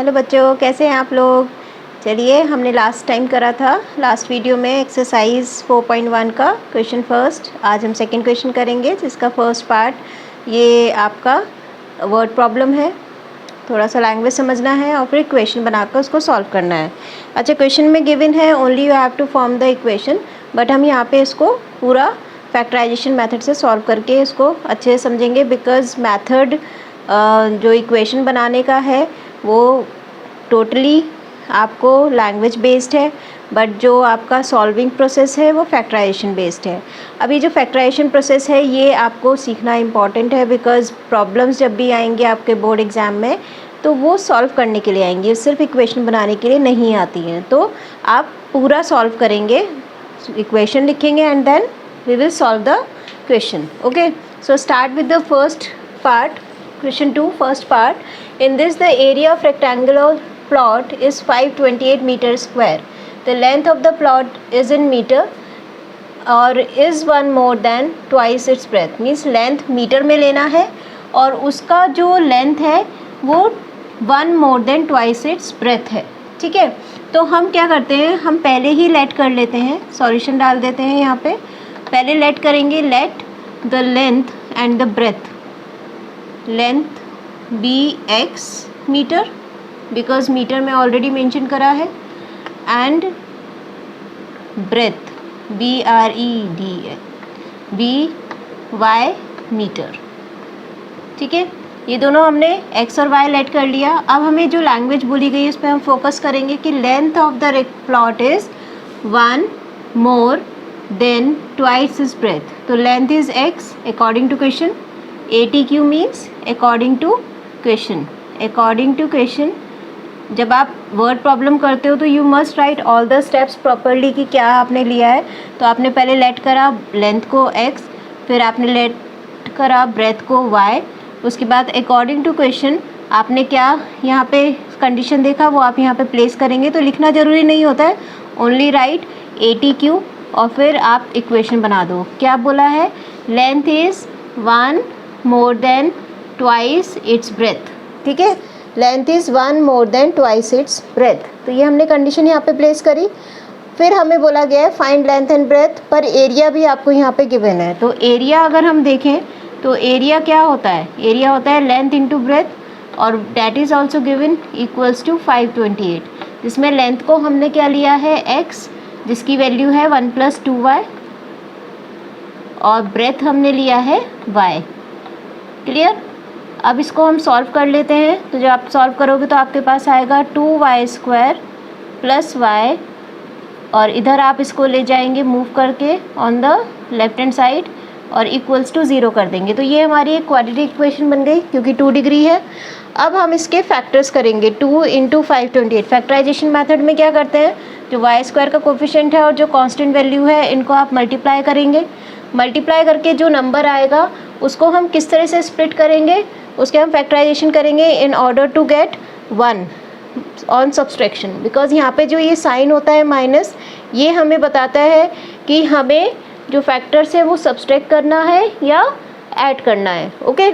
Hello बच्चों, कैसे हैं आप लोग। चलिए, हमने लास्ट टाइम करा था लास्ट वीडियो में एक्सरसाइज 4.1 का क्वेश्चन फर्स्ट। आज हम सेकंड क्वेश्चन करेंगे जिसका फर्स्ट पार्ट ये आपका वर्ड प्रॉब्लम है। थोड़ा सा लैंग्वेज समझना है और फिर इक्वेशन बनाकर उसको सॉल्व करना है। अच्छा, क्वेश्चन में गिवन है only you have to form the equation, but हम यहाँ पे इसको पूरा फैक्टराइजेशन मेथड से सॉल्व करके इसको अच्छे से समझेंगे। बिकॉज मेथड जो इक्वेशन बनाने का है वो टोटली आपको लैंग्वेज बेस्ड है, बट जो आपका सॉल्विंग प्रोसेस है वो फैक्टराइजेशन बेस्ड है। अभी जो फैक्टराइजेशन प्रोसेस है ये आपको सीखना इम्पॉर्टेंट है, बिकॉज प्रॉब्लम्स जब भी आएंगे आपके बोर्ड एग्ज़ाम में तो वो सॉल्व करने के लिए आएंगी, सिर्फ इक्वेशन बनाने के लिए नहीं आती हैं। तो आप पूरा सॉल्व करेंगे, इक्वेशन लिखेंगे and then we will solve the question. Okay, so start with the first part, question 2 first part. In this, the area of rectangular plot is 528 meter square. The length of the plot is in meter और is one more than twice its breadth. Means length meter में लेना है और उसका जो length है वो one more than twice its breadth है। ठीक है, तो हम क्या करते हैं, हम पहले ही लेट कर लेते हैं, सॉल्यूशन डाल देते हैं। यहाँ पे पहले लेट करेंगे, let the length and the breadth, length be x meter, because meter में ऑलरेडी मेंशन करा है, and breadth be R E D be y meter. ठीक है, ये दोनों हमने एक्स और वाई लेट कर लिया। अब हमें जो लैंग्वेज बोली गई है उस पर हम फोकस करेंगे कि length of the plot is one more than twice is breadth. तो length is x according to question, ATQ means according to question. According to question जब आप वर्ड प्रॉब्लम करते हो तो you must write all the steps properly कि क्या आपने लिया है। तो आपने पहले लेट करा लेंथ को x, फिर आपने लेट करा ब्रेथ को y, उसके बाद अकॉर्डिंग टू क्वेश्चन आपने क्या यहाँ पे कंडीशन देखा वो आप यहाँ पे प्लेस करेंगे। तो लिखना ज़रूरी नहीं होता है, ओनली राइट ATQ और फिर आप इक्वेशन बना दो। क्या बोला है, length is one more than twice its breath. ठीक है, length is one more than twice its breath. तो ये हमने कंडीशन यहाँ पे प्लेस करी। फिर हमें बोला गया है फाइंड लेंथ एंड ब्रेथ, पर एरिया भी आपको यहाँ पे गिवन है। तो एरिया अगर हम देखें तो एरिया क्या होता है, एरिया होता है लेंथ इंटू ब्रेथ और that is also given equals to 528, जिसमें लेंथ को हमने क्या लिया है x, जिसकी वैल्यू है 1 + 2y, और ब्रेथ हमने लिया है y। क्लियर। अब इसको हम सॉल्व कर लेते हैं। तो जब आप सॉल्व करोगे तो आपके पास आएगा 2y² + y, और इधर आप इसको ले जाएंगे मूव करके on the left hand side और इक्वल्स टू 0 कर देंगे। तो ये हमारी एक क्वाड्रेटिक इक्वेशन बन गई क्योंकि 2 डिग्री है। अब हम इसके फैक्टर्स करेंगे, 2 × 528। फैक्टराइजेशन मेथड में क्या करते हैं, जो y² का कोफिशिएंट है और जो कांस्टेंट वैल्यू है इनको आप मल्टीप्लाई करेंगे। मल्टीप्लाई करके जो नंबर आएगा उसको हम किस तरह से स्प्लिट करेंगे, उसके हम फैक्टराइजेशन करेंगे in order to get 1 on subtraction. Because यहाँ पे जो ये साइन होता है माइनस, ये हमें बताता है कि हमें जो फैक्टर्स है वो सब्सट्रैक्ट करना है या ऐड करना है। ओके,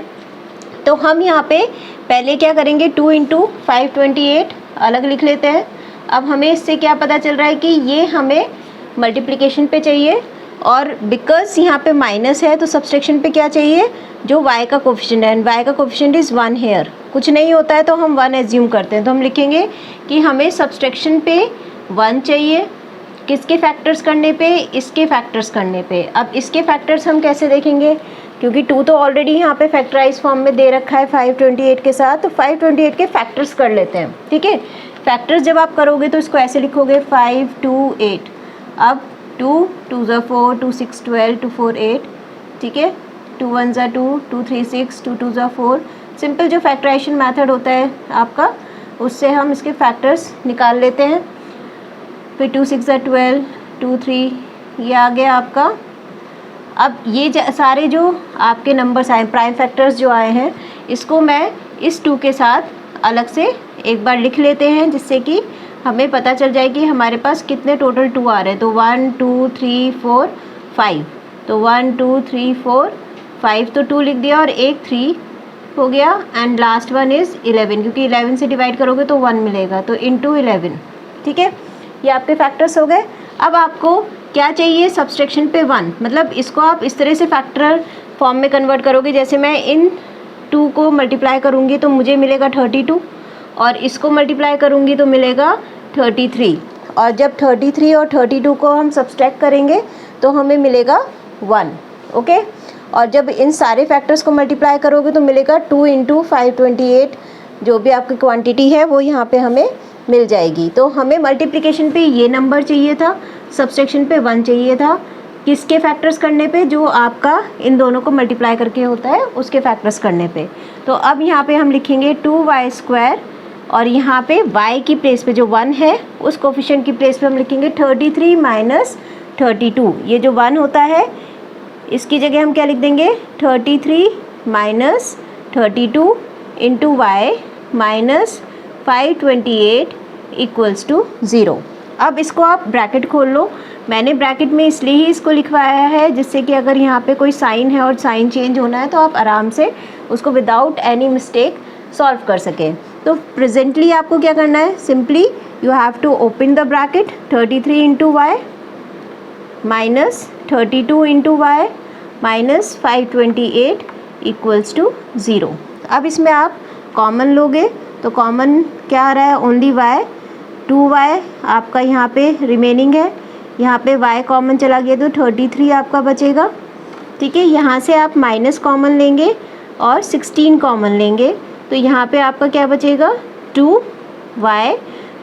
तो हम यहाँ पे पहले क्या करेंगे, 2 × 528 अलग लिख लेते हैं। अब हमें इससे क्या पता चल रहा है कि ये हमें मल्टीप्लिकेशन पे चाहिए, और बिकॉज यहाँ पे माइनस है तो सब्सट्रैक्शन पे क्या चाहिए, जो y का कोफिशिएंट है, एंड y का कोफिशिएंट इज़ 1 हेयर। कुछ नहीं होता है तो हम 1 एज्यूम करते हैं। तो हम लिखेंगे कि हमें सब्सट्रैक्शन पे 1 चाहिए, किसके फैक्टर्स करने पे, इसके फैक्टर्स करने पे। अब इसके फैक्टर्स हम कैसे देखेंगे, क्योंकि 2 तो ऑलरेडी यहाँ पे फैक्टराइज फॉर्म में दे रखा है 528 के साथ, तो 528 के फैक्टर्स कर लेते हैं। ठीक है, फैक्टर्स जब आप करोगे तो इसको ऐसे लिखोगे 5 2 8। अब 2 2 4 2 6 12 2 4 8। ठीक है, 2 1 2 2 3 6 2 2 4। सिंपल जो फैक्टराइजेशन मेथड होता है आपका, उससे हम इसके फैक्टर्स निकाल लेते हैं। फिर 2 6 12 2 3, ये आ गया आपका। अब ये सारे जो आपके नंबर्स आए, प्राइम फैक्टर्स जो आए हैं, इसको मैं इस 2 के साथ अलग से एक बार लिख लेते हैं, जिससे कि हमें पता चल जाए कि हमारे पास कितने टोटल 2 आ रहे हैं। तो 1 2 3 4 5, तो 1 2 3 4 5 तो 2 लिख दिया और एक 3 हो गया एंड लास्ट वन इज़ 11, क्योंकि 11 से डिवाइड करोगे तो 1 मिलेगा, तो इंटू 11। ठीक है, ये आपके फैक्टर्स हो गए। अब आपको क्या चाहिए, सब्सट्रैक्शन पे 1, मतलब इसको आप इस तरह से फैक्टरल फॉर्म में कन्वर्ट करोगे, जैसे मैं इन 2 को मल्टीप्लाई करूँगी तो मुझे मिलेगा 32, और इसको मल्टीप्लाई करूँगी तो मिलेगा 33, और जब 33 और 32 को हम सब्सट्रैक्ट करेंगे तो हमें मिलेगा 1। ओके, और जब इन सारे फैक्टर्स को मल्टीप्लाई करोगे तो मिलेगा 2 इंटू 528, जो भी आपकी क्वांटिटी है वो यहाँ पे हमें मिल जाएगी। तो हमें मल्टीप्लिकेशन पे ये नंबर चाहिए था, सब्सट्रैक्शन पे 1 चाहिए था, किसके फैक्टर्स करने पे, जो आपका इन दोनों को मल्टीप्लाई करके होता है उसके फैक्टर्स करने पे। तो अब यहाँ पे हम लिखेंगे 2y², और यहाँ पे y की प्लेस पे जो 1 है उस कोफिशिएंट की प्लेस पे हम लिखेंगे 33 माइनस 32। ये जो 1 होता है इसकी जगह हम क्या लिख देंगे, 33 minus 32 into y minus 528 equals to 0। अब इसको आप ब्रैकेट खोल लो। मैंने ब्रैकेट में इसलिए ही इसको लिखवाया है जिससे कि अगर यहाँ पे कोई साइन है और साइन चेंज होना है तो आप आराम से उसको विदाउट एनी मिस्टेक सॉल्व कर सकें। तो प्रेजेंटली आपको क्या करना है, simply you have to open the bracket 33 into y minus 32 into y minus 528 equals to 0। अब इसमें आप कॉमन लोगे तो कॉमन क्या आ रहा है, ओनली वाई, 2y आपका यहाँ पे रिमेनिंग है, यहाँ पे y कॉमन चला गया तो 33 आपका बचेगा। ठीक है, यहाँ से आप माइनस कॉमन लेंगे और 16 कॉमन लेंगे तो यहाँ पे आपका क्या बचेगा, 2y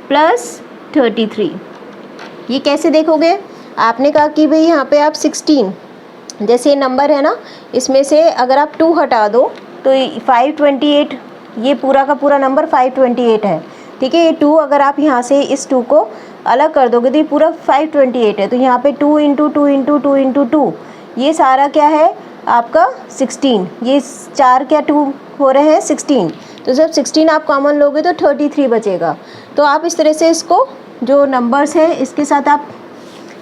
प्लस 33। ये कैसे देखोगे, आपने कहा कि भाई यहाँ पे आप 16, जैसे ये नंबर है ना इसमें से अगर आप 2 हटा दो तो 528, ये पूरा का पूरा नंबर 528 है। ठीक है, ये 2 अगर आप यहाँ से इस 2 को अलग कर दोगे तो ये पूरा 528 है, तो यहाँ पे 2 इंटू 2 इंटू 2 इंटू 2, ये सारा क्या है आपका 16, ये 4 क्या 2 हो रहे हैं 16, तो जब 16 आप कॉमन लोगे तो 33 बचेगा। तो आप इस तरह से इसको जो नंबर्स हैं इसके साथ आप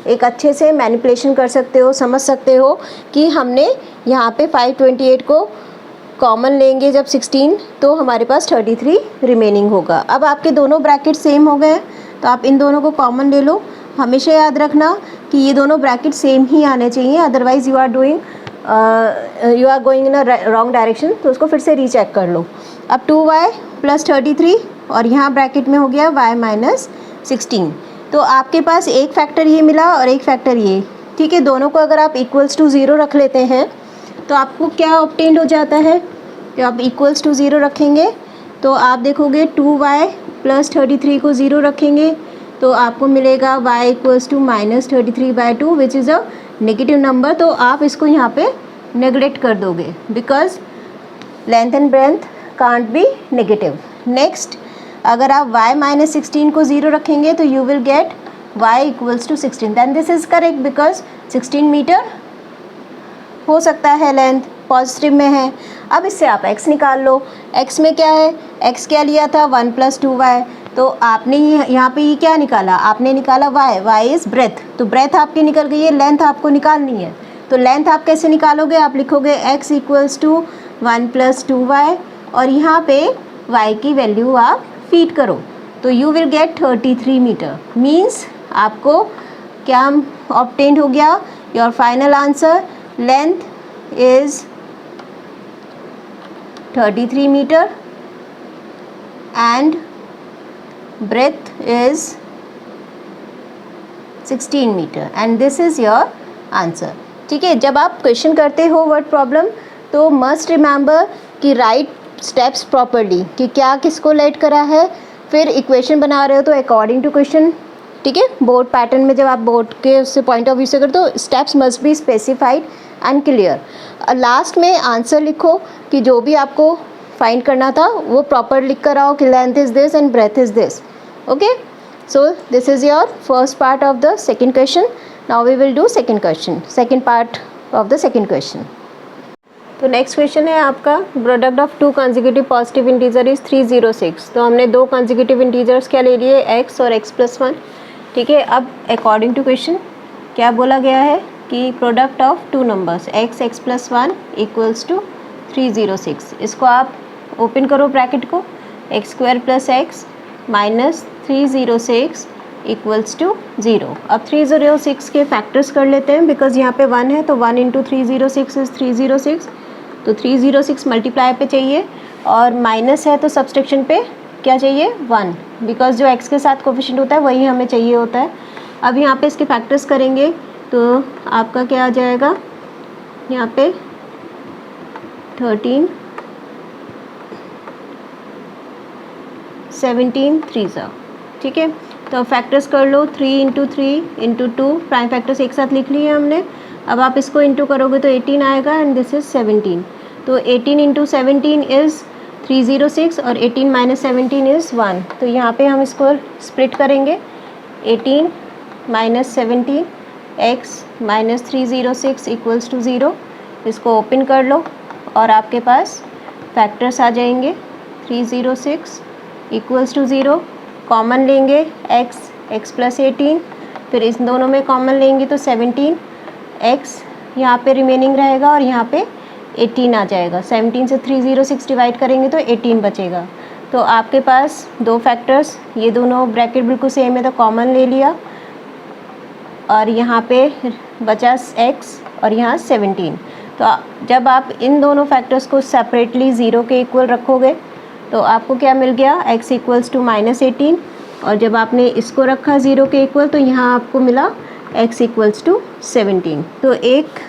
एक अच्छे से मैनिपुलेशन कर सकते हो, समझ सकते हो कि हमने यहाँ पे 528 को कॉमन लेंगे जब 16 तो हमारे पास 33 रिमेनिंग होगा। अब आपके दोनों ब्रैकेट सेम हो गए तो आप इन दोनों को कॉमन ले लो। हमेशा याद रखना कि ये दोनों ब्रैकेट सेम ही आने चाहिए, otherwise you are going in a wrong direction, तो उसको फिर से रीचेक कर लो। अब 2y प्लस 33 और यहाँ ब्रैकेट में हो गया y माइनस 16, तो आपके पास एक फैक्टर ये मिला और एक फैक्टर ये। ठीक है, दोनों को अगर आप इक्वल्स टू 0 रख लेते हैं तो आपको क्या ऑब्टेन्ड हो जाता है, तो आप इक्वल्स टू 0 रखेंगे तो आप देखोगे 2y प्लस 33 को 0 रखेंगे तो आपको मिलेगा y equals to minus 33/2 which is a negative number. तो आप इसको यहाँ पे नेगलेक्ट कर दोगे because length and breadth can't be negative. Next, अगर आप y माइनस 16 को 0 रखेंगे तो you will get y equals to 16, then this is correct because 16 metre हो सकता है लेंथ, पॉजिटिव में है। अब इससे आप x निकाल लो, x में क्या है, x क्या लिया था 1 प्लस 2y, तो आपने यहाँ पे ये क्या निकाला, आपने निकाला y इज़ ब्रेथ, तो ब्रेथ आपकी निकल गई है, लेंथ आपको निकालनी है। तो लेंथ आप कैसे निकालोगे, आप लिखोगे x equals to 1 plus 2y और यहाँ पे y की वैल्यू आप फीड करो तो you will get 33 meter. Means आपको क्या ऑब्टेन्ड हो गया, your final answer length is 33 meter and breadth is 16 meter and this is your answer। ठीक है, जब आप क्वेश्चन करते हो वर्ड प्रॉब्लम तो मस्ट रिमेंबर कि राइट स्टेप्स प्रॉपरली कि क्या किसको लेट करा है, फिर इक्वेशन बना रहे हो तो अकॉर्डिंग टू क्वेश्चन। ठीक है, बोर्ड पैटर्न में जब आप बोर्ड के उससे पॉइंट ऑफ व्यू से करते तो steps must be specified and clear. Last में आंसर लिखो कि जो भी आपको फाइंड करना था वो प्रॉपर लिख कर आओ कि length is this and breadth is this. Okay, so this is your first part of the second question. Now we will do second question, second part of the second question. तो next question है आपका, product of 2 consecutive positive integer is 306। तो हमने 2 consecutive integers क्या ले लिए, x और x plus 1। ठीक है, अब अकॉर्डिंग टू क्वेश्चन क्या बोला गया है कि product of 2 numbers x plus 1 equals to 306। इसको आप ओपन करो ब्रैकेट को, x² + x minus 306 equals to 0। अब 306 के फैक्टर्स कर लेते हैं, बिकॉज यहाँ पे 1 है तो 1 × 306 इज़ 306, तो 306 मल्टीप्लाई पे चाहिए, और माइनस है तो सब्सट्रैक्शन पे क्या चाहिए 1, बिकॉज जो x के साथ कोफिशिएंट होता है वही हमें चाहिए होता है। अब यहाँ पे इसके फैक्टर्स करेंगे तो आपका क्या आ जाएगा, यहाँ पे 13 17 3 ठीक है। तो फैक्टर्स कर लो, 3 × 3 × 2, प्राइम फैक्टर्स एक साथ लिख लिए हमने। अब आप इसको इंटू करोगे तो 18 आएगा, एंड दिस इज़ 17। तो 18 × 17 इज़ 306 और 18 - 17 इज़ 1। तो यहाँ पे हम इसको स्प्लिट करेंगे, 18 - 17 x - 306 इक्वल्स टू 0। इसको ओपन कर लो और आपके पास फैक्टर्स आ जाएंगे, 306 इक्वल्स टू 0। कॉमन लेंगे x + 18, फिर इस दोनों में कॉमन लेंगे तो 17 x यहाँ पे रिमेनिंग रहेगा और यहाँ पे 18 आ जाएगा। 17 से 306 डिवाइड करेंगे तो 18 बचेगा। तो आपके पास दो फैक्टर्स, ये दोनों ब्रैकेट बिल्कुल सेम है तो कॉमन ले लिया, और यहाँ पे बचा x और यहाँ 17। तो जब आप इन दोनों फैक्टर्स को सेपरेटली 0 के इक्वल रखोगे तो आपको क्या मिल गया, x इक्वल्स टू -18, और जब आपने इसको रखा 0 के इक्वल तो यहाँ आपको मिला x इक्वल्स टू 17। तो एक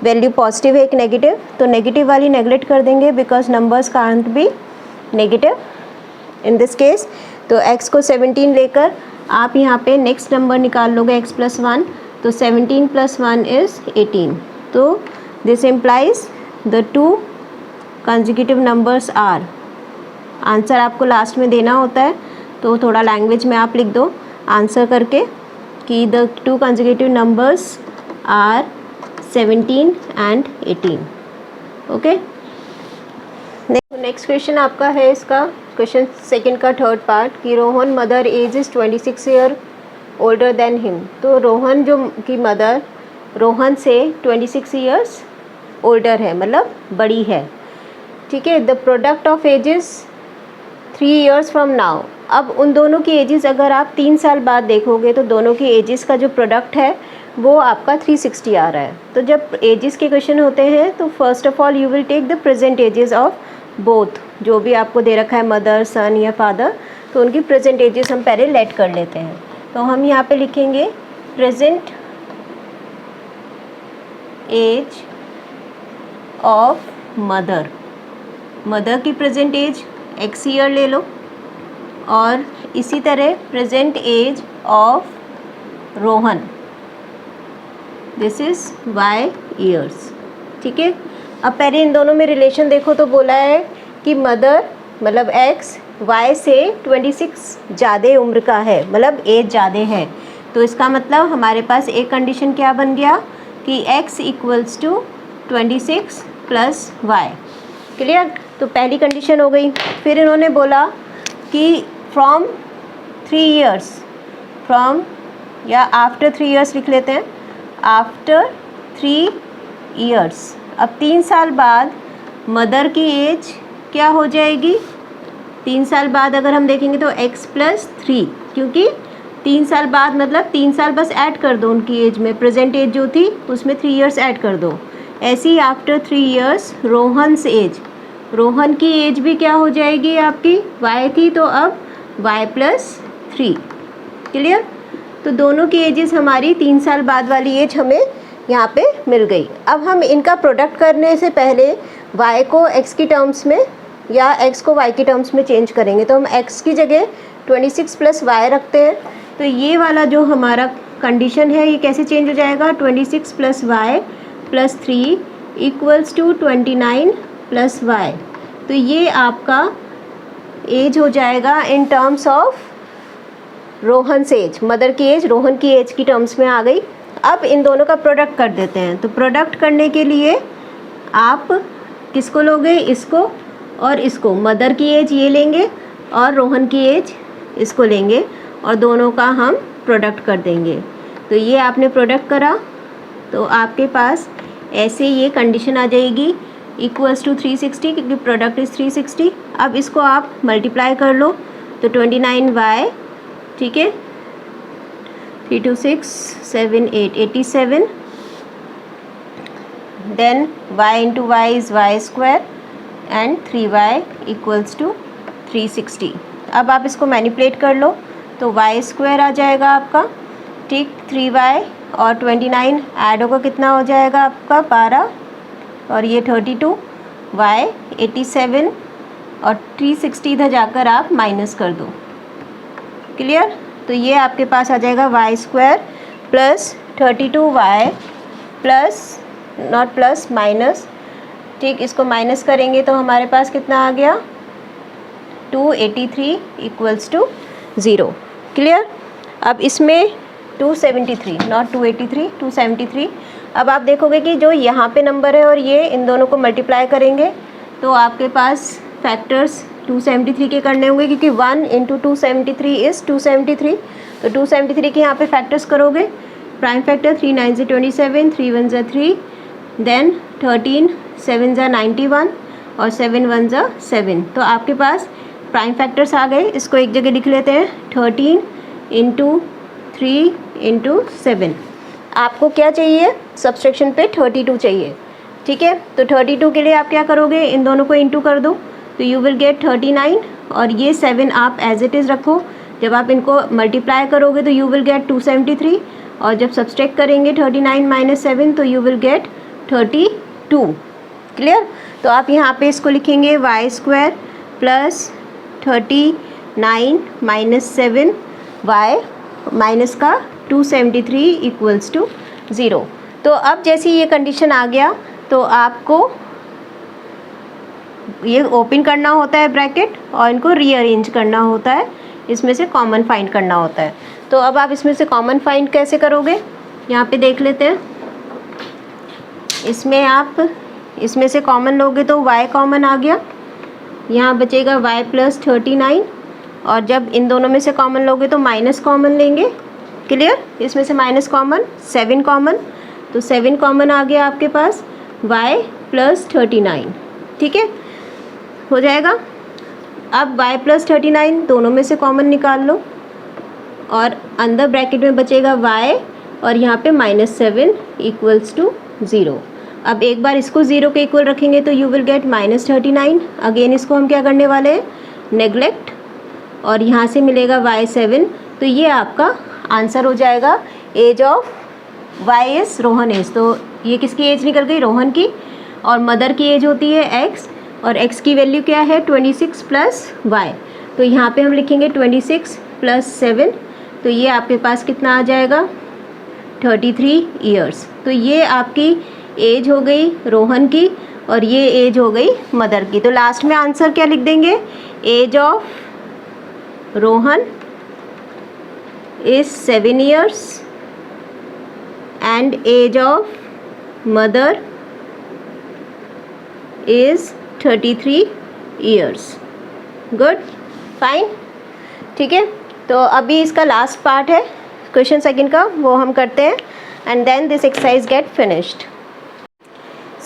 वैल्यू पॉजिटिव है, एक नेगेटिव, तो नेगेटिव वाली नेगलेक्ट कर देंगे, because numbers can't be negative in this case. तो x को 17 लेकर आप यहाँ पे नेक्स्ट नंबर निकाल लोगे x + 1, तो 17 + 1 इज़ 18। तो this implies the two consecutive numbers are, answer आपको लास्ट में देना होता है, तो थोड़ा लैंग्वेज में आप लिख दो आंसर करके कि the two consecutive numbers are 17 and 18। Okay, next question आपका है, इसका क्वेश्चन सेकंड का थर्ड पार्ट, कि Rohan mother age is 26 year older than him. तो रोहन जो की मदर रोहन से 26 ईयर्स ओल्डर है, मतलब बड़ी है, ठीक है। The product of ages 3 years from now. अब उन दोनों की एजेस अगर आप 3 साल बाद देखोगे तो दोनों की एजेस का जो प्रोडक्ट है वो आपका 360 आ रहा है। तो जब एजेस के क्वेश्चन होते हैं तो first of all you will take the present ages of both, जो भी आपको दे रखा है मदर, सन या फादर, तो उनकी प्रेजेंट एजेस हम पहले लेट कर लेते हैं। तो हम यहाँ पे लिखेंगे present age of mother. Mother की प्रेजेंट एज x ईयर ले लो, और इसी तरह present age of Rohan, this is y years, ठीक है। अब पहले इन दोनों में रिलेशन देखो तो बोला है कि मदर मतलब x y से 26 ज़्यादा उम्र का है, मतलब एज ज़्यादा है। तो इसका मतलब हमारे पास एक कंडीशन क्या बन गया कि x equals to 26 + y, clear. तो पहली कंडीशन हो गई। फिर इन्होंने बोला कि फ्रॉम 3 ईयर्स, फ्रॉम या आफ्टर 3 ईयर्स लिख लेते हैं, आफ्टर 3 ईयर्स। अब 3 साल बाद मदर की एज क्या हो जाएगी, 3 साल बाद अगर हम देखेंगे तो x + 3, क्योंकि 3 साल बाद मतलब 3 साल बस ऐड कर दो उनकी एज में, प्रेजेंट एज जो थी उसमें 3 ईयर्स ऐड कर दो। ऐसे ही after 3 years Rohan's age, Rohan की एज भी क्या हो जाएगी आपकी, y थी तो अब y + 3, क्लियर। तो दोनों की एजेस हमारी 3 साल बाद वाली एज हमें यहाँ पे मिल गई। अब हम इनका प्रोडक्ट करने से पहले y को x की टर्म्स में या x को y की टर्म्स में चेंज करेंगे। तो हम x की जगह 26 + y रखते हैं, तो ये वाला जो हमारा कंडीशन है ये कैसे चेंज हो जाएगा, 26 + y + 3 इक्वल्स टू 29 + y। तो ये आपका एज हो जाएगा in terms of Rohan's age, mother की एज रोहन की एज की टर्म्स में आ गई। अब इन दोनों का प्रोडक्ट कर देते हैं। तो प्रोडक्ट करने के लिए आप किसको लोगे, इसको और इसको, मदर की एज ये लेंगे और रोहन की एज इसको लेंगे, और दोनों का हम प्रोडक्ट कर देंगे। तो ये आपने प्रोडक्ट करा तो आपके पास ऐसे ये कंडीशन आ जाएगी इक्वल्स टू 360, क्योंकि प्रोडक्ट इज़ 360। अब इसको आप मल्टीप्लाई कर लो तो 29y, ठीक है, 3 2 6 7 8 87, then y into y is y square and 3y equals to 360। अब आप इसको मैनिपुलेट कर लो तो y स्क्वायर आ जाएगा आपका, ठीक, 3y और 29 ऐड होगा, कितना हो जाएगा आपका 12, और ये 32, y 87 और 360 इधर जाकर आप माइनस कर दो। क्लियर? तो ये आपके पास आ जाएगा y square plus 32y plus not plus minus, ठीक, इसको माइनस करेंगे तो हमारे पास कितना आ गया 283 इक्वल्स टू 0। क्लियर? अब इसमें 273 नॉट 283, 273। अब आप देखोगे कि जो यहाँ पे नंबर है और ये इन दोनों को मल्टीप्लाई करेंगे तो आपके पास फैक्टर्स 273 के करने होंगे, क्योंकि 1 इंटू 273 इज़ 273। तो 273 के यहाँ पे फैक्टर्स करोगे, प्राइम फैक्टर 3 9 27, 3 1 3, देन 13 7 91 और 7 1 7। तो आपके पास प्राइम फैक्टर्स आ गए। इसको एक जगह लिख लेते हैं, 13 इंटू 3 इंटू 7। आपको क्या चाहिए सब्सट्रैक्शन पे 32 चाहिए, ठीक है। तो 32 के लिए आप क्या करोगे, इन दोनों को इंटू कर दो तो यू विल गेट 39, और ये 7 आप एज इट इज़ रखो। जब आप इनको मल्टीप्लाई करोगे तो यू विल गेट 273, और जब सब्सट्रैक्ट करेंगे 39 माइनस 7 तो यू विल गेट 32। क्लियर? तो आप यहाँ पे इसको लिखेंगे y square plus 39 minus 7 y minus का 273 इक्वल्स टू 0। तो अब जैसे ये कंडीशन आ गया तो आपको ये ओपन करना होता है ब्रैकेट और इनको रीअरेंज करना होता है, इसमें से कॉमन फाइंड करना होता है। तो अब आप इसमें से कॉमन फाइंड कैसे करोगे, यहाँ पे देख लेते हैं। इसमें आप इसमें से कॉमन लोगे तो y कॉमन आ गया, यहाँ बचेगा y प्लस 39, और जब इन दोनों में से कॉमन लोगे तो माइनस कॉमन लेंगे। क्लियर? इसमें से माइनस कॉमन, 7 कॉमन, तो 7 कॉमन आ गया आपके पास, y प्लस 39, ठीक है, हो जाएगा। अब y प्लस 39 दोनों में से कॉमन निकाल लो, और अंदर ब्रैकेट में बचेगा y और यहाँ पे माइनस 7 इक्वल्स टू 0। अब एक बार इसको 0 के इक्वल रखेंगे तो you will get minus 39। Again इसको हम क्या करने वाले हैं, नेगलेक्ट, और यहाँ से मिलेगा y7। तो ये आपका आंसर हो जाएगा। Age of y is Rohan age. तो ये किसकी एज निकल गई, रोहन की, और मदर की एज होती है x, और x की वैल्यू क्या है 26 प्लस y। तो यहाँ पे हम लिखेंगे 26 प्लस 7, तो ये आपके पास कितना आ जाएगा 33 ईयर्स। तो ये आपकी एज हो गई रोहन की, और ये एज हो गई मदर की। तो लास्ट में आंसर क्या लिख देंगे, age of Rohan is 7 years and age of mother is 33 years. Good, fine, ठीक है। तो अभी इसका लास्ट पार्ट है क्वेश्चन सेकंड का, वो हम करते हैं, and then this exercise get finished.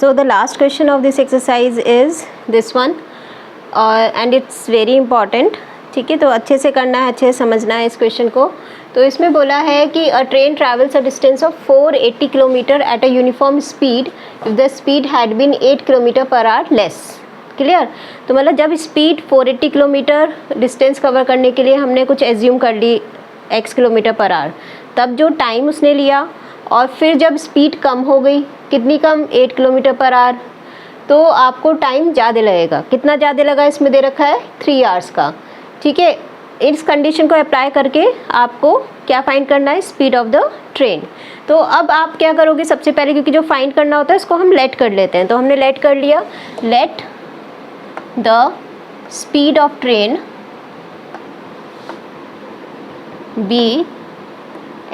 So the last question of this exercise is this one, and it's very important, ठीक है। तो अच्छे से करना है, अच्छे से समझना है इस क्वेश्चन को। तो इसमें बोला है कि a train travels a distance of 480 kilometre at a uniform speed if the speed had been 8 kilometre per hour less. Clear? तो मतलब जब स्पीड 480 किलोमीटर डिस्टेंस कवर करने के लिए हमने कुछ एज्यूम कर ली x किलोमीटर पर आवर, तब जो टाइम उसने लिया, और फिर जब स्पीड कम हो गई, कितनी कम, 8 किलोमीटर पर आवर, तो आपको टाइम ज़्यादा लगेगा। कितना ज़्यादा लगा, इसमें दे रखा है 3 आवर्स का, ठीक है। इस कंडीशन को अप्लाई करके आपको क्या फाइंड करना है, स्पीड ऑफ द ट्रेन। तो अब आप क्या करोगे, सबसे पहले क्योंकि जो फाइंड करना होता है इसको हम लेट कर लेते हैं, तो हमने लेट कर लिया, let the speed of train be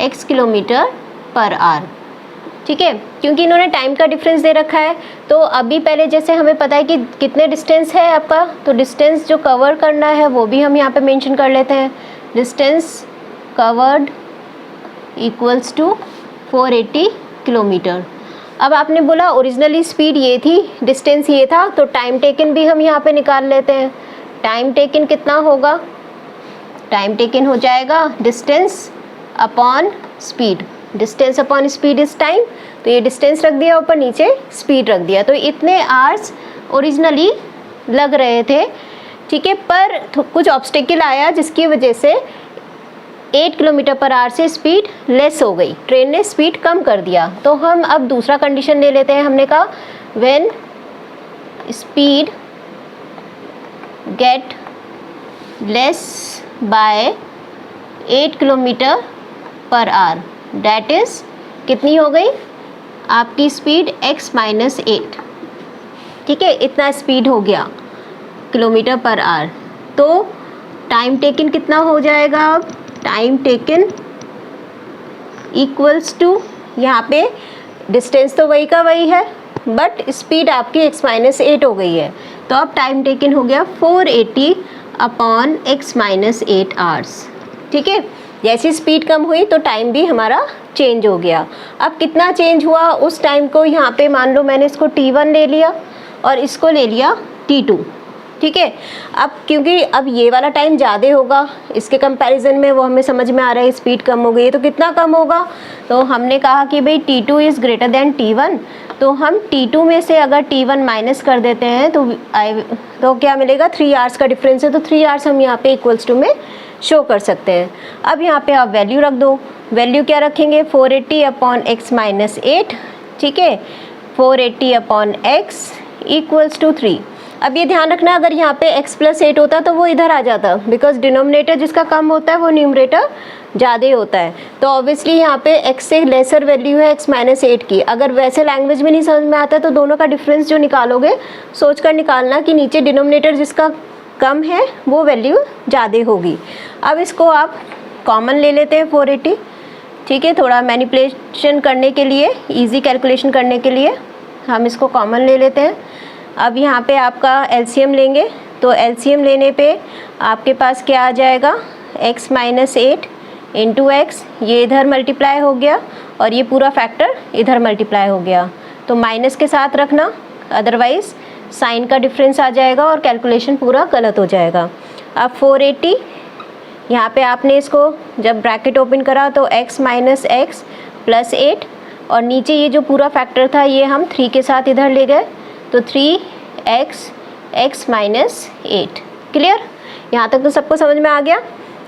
x kilometre per hour, ठीक है। क्योंकि इन्होंने टाइम का डिफरेंस दे रखा है, तो अभी पहले जैसे हमें पता है कि कितने डिस्टेंस है आपका, तो डिस्टेंस जो कवर करना है वो भी हम यहाँ पे मेंशन कर लेते हैं। Distance covered equals to 480 kilometre. अब आपने बोला ओरिजिनली स्पीड ये थी, डिस्टेंस ये था, तो टाइम टेकन भी हम यहाँ पे निकाल लेते हैं। टाइम टेकन कितना होगा, टाइम टेकन हो जाएगा distance upon speed. Distance upon speed is time, तो ये डिस्टेंस रख दिया ऊपर, नीचे स्पीड रख दिया, तो इतने आवर्स ओरिजिनली लग रहे थे, ठीक है। पर कुछ ऑब्स्टेकल आया जिसकी वजह से 8 किलोमीटर पर आवर से स्पीड लेस हो गई, ट्रेन ने स्पीड कम कर दिया। तो हम अब दूसरा कंडीशन ले लेते हैं। हमने कहा when speed get less bye 8 kilometre per our, that is कितनी हो गई आपकी स्पीड x माइनस 8, ठीक है। इतना स्पीड हो गया किलोमीटर पर आवर, तो टाइम टेकन कितना हो जाएगा अब, टाइम टेकन इक्वल्स टू, यहाँ पे डिस्टेंस तो वही का वही है बट स्पीड आपकी x माइनस 8 हो गई है, तो अब टाइम टेकन हो गया 480 अपॉन x माइनस 8 आवर्स, ठीक है। जैसी स्पीड कम हुई तो टाइम भी हमारा चेंज हो गया। अब कितना चेंज हुआ उस टाइम को, यहाँ पे मान लो मैंने इसको T1 ले लिया और इसको ले लिया T2, ठीक है। अब क्योंकि अब ये वाला टाइम ज़्यादा होगा इसके कंपैरिजन में, वो हमें समझ में आ रहा है स्पीड कम हो गई है, तो कितना कम होगा, तो हमने कहा कि भाई T2 is greater than T1, तो हम T2 में से अगर T1 माइनस कर देते हैं तो क्या मिलेगा, 3 आवर्स का डिफरेंस है, तो 3 आवर्स हम यहाँ पे इक्वल्स टू में शो कर सकते हैं। अब यहाँ पे आप वैल्यू रख दो, वैल्यू क्या रखेंगे, 480 अपॉन x माइनस 8, ठीक है, 480 अपॉन x इक्वल्स टू 3। अब ये ध्यान रखना अगर यहाँ पे x प्लस 8 होता तो वो इधर आ जाता, बिकॉज डिनोमिनेटर जिसका कम होता है वो न्यूमरेटर ज़्यादा होता है, तो ऑब्वियसली यहाँ पे x से लेसर वैल्यू है x माइनस 8 की। अगर वैसे लैंग्वेज में नहीं समझ में आता तो दोनों का डिफरेंस जो निकालोगे सोच कर निकालना कि नीचे डिनोमिनेटर जिसका कम है वो वैल्यू ज़्यादा होगी। अब इसको आप कॉमन ले लेते हैं 480, ठीक है, थोड़ा मैनिपुलेशन करने के लिए, इजी कैलकुलेशन करने के लिए हम इसको कॉमन ले लेते हैं। अब यहाँ पे आपका एलसीएम लेंगे, तो एलसीएम लेने पे आपके पास क्या आ जाएगा, x माइनस 8 इंटू एक्स, ये इधर मल्टीप्लाई हो गया और ये पूरा फैक्टर इधर मल्टीप्लाई हो गया, तो माइनस के साथ रखना, अदरवाइज़ साइन का डिफरेंस आ जाएगा और कैलकुलेशन पूरा गलत हो जाएगा। अब 480 यहाँ पे आपने इसको जब ब्रैकेट ओपन करा तो x माइनस एक्स प्लस 8 और नीचे ये जो पूरा फैक्टर था ये हम 3 के साथ इधर ले गए, तो 3x माइनस 8। क्लियर, यहाँ तक तो सबको समझ में आ गया।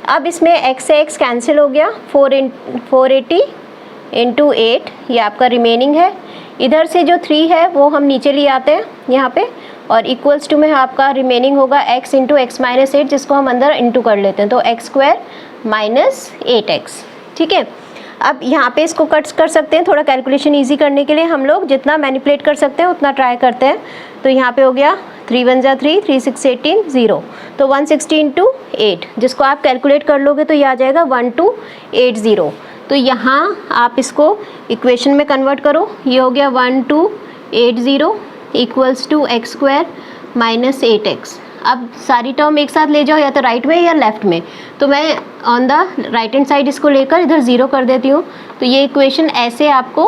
अब इसमें x से x कैंसिल हो गया, 480 इंटू 8 ये आपका रिमेनिंग है, इधर से जो 3 है वो हम नीचे ले आते हैं यहाँ पे, और इक्वल्स टू में आपका रिमेनिंग होगा x इंटू एक्स माइनस 8, जिसको हम अंदर इंटू कर लेते हैं, तो एक्स स्क्वायर माइनस 8x, ठीक है। अब यहाँ पे इसको कट्स कर सकते हैं, थोड़ा कैलकुलेशन इजी करने के लिए हम लोग जितना मैनिपुलेट कर सकते हैं उतना ट्राई करते हैं। तो यहाँ पे हो गया 3 1 जा 3, 3 6 18 0, तो 160 इंटू 8, जिसको आप कैलकुलेट कर लोगे तो ये आ जाएगा 1280। तो यहाँ आप इसको इक्वेशन में कन्वर्ट करो, ये हो गया 1280 equals to x square minus 8x। अब सारी टर्म एक साथ ले जाओ, या तो राइट में या लेफ्ट में, तो मैं on the right hand side इसको लेकर इधर 0 कर देती हूँ, तो ये इक्वेशन ऐसे आपको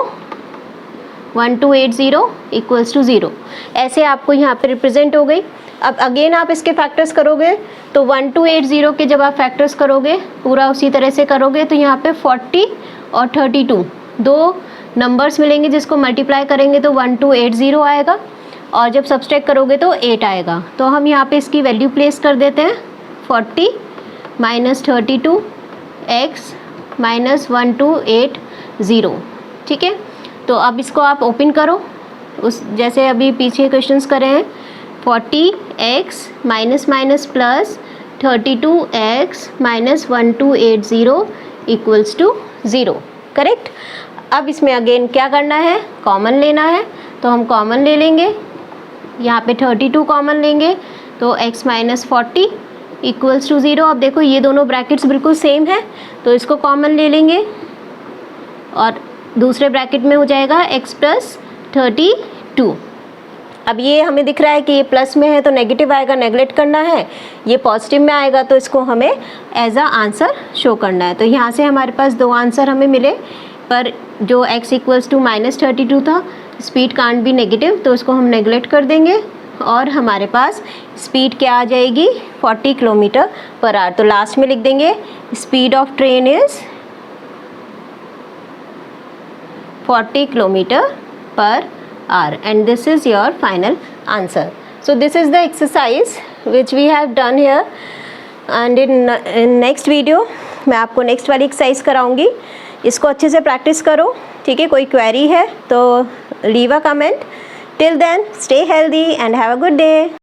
1280 इक्वल्स टू 0 ऐसे आपको यहाँ पे रिप्रेजेंट हो गई। अब अगेन आप इसके फैक्टर्स करोगे तो 1280 के जब आप फैक्टर्स करोगे पूरा उसी तरह से करोगे तो यहाँ पे 40 और 32 दो नंबर्स मिलेंगे, जिसको मल्टीप्लाई करेंगे तो 1280 आएगा, और जब सब्सट्रैक्ट करोगे तो 8 आएगा। तो हम यहाँ पे इसकी वैल्यू प्लेस कर देते हैं, 40 माइनस 32 x माइनस 1280, ठीक है। तो अब इसको आप ओपन करो, उस जैसे अभी पीछे क्वेश्चंस करे हैं, 40x minus minus plus 32x minus 1280 equals to 0, correct. अब इसमें अगेन क्या करना है, कॉमन लेना है, तो हम कॉमन ले लेंगे, यहाँ पे 32 कॉमन लेंगे तो x माइनस 40 इक्वल्स टू 0। अब देखो ये दोनों ब्रैकेट्स बिल्कुल सेम है, तो इसको कॉमन ले लेंगे और दूसरे ब्रैकेट में हो जाएगा x प्लस 32। अब ये हमें दिख रहा है कि ये प्लस में है तो नेगेटिव आएगा, नेगलेक्ट करना है, ये पॉजिटिव में आएगा तो इसको हमें एज अ आंसर शो करना है। तो यहाँ से हमारे पास दो आंसर हमें मिले, पर जो x इक्वल्स टू माइनस 32 था स्पीड कांट बी नेगेटिव, तो उसको हम नेगलेक्ट कर देंगे और हमारे पास स्पीड क्या आ जाएगी 40 किलोमीटर पर आवर। तो लास्ट में लिख देंगे speed of train is 40 kilometer per hour, and this is your final answer. So this is the exercise which we have done here, and in next video मैं आपको next वाली exercise कराऊंगी। इसको अच्छे से प्रैक्टिस करो, ठीक है। कोई क्वेरी है तो leave a comment. Till then stay healthy and have a good day.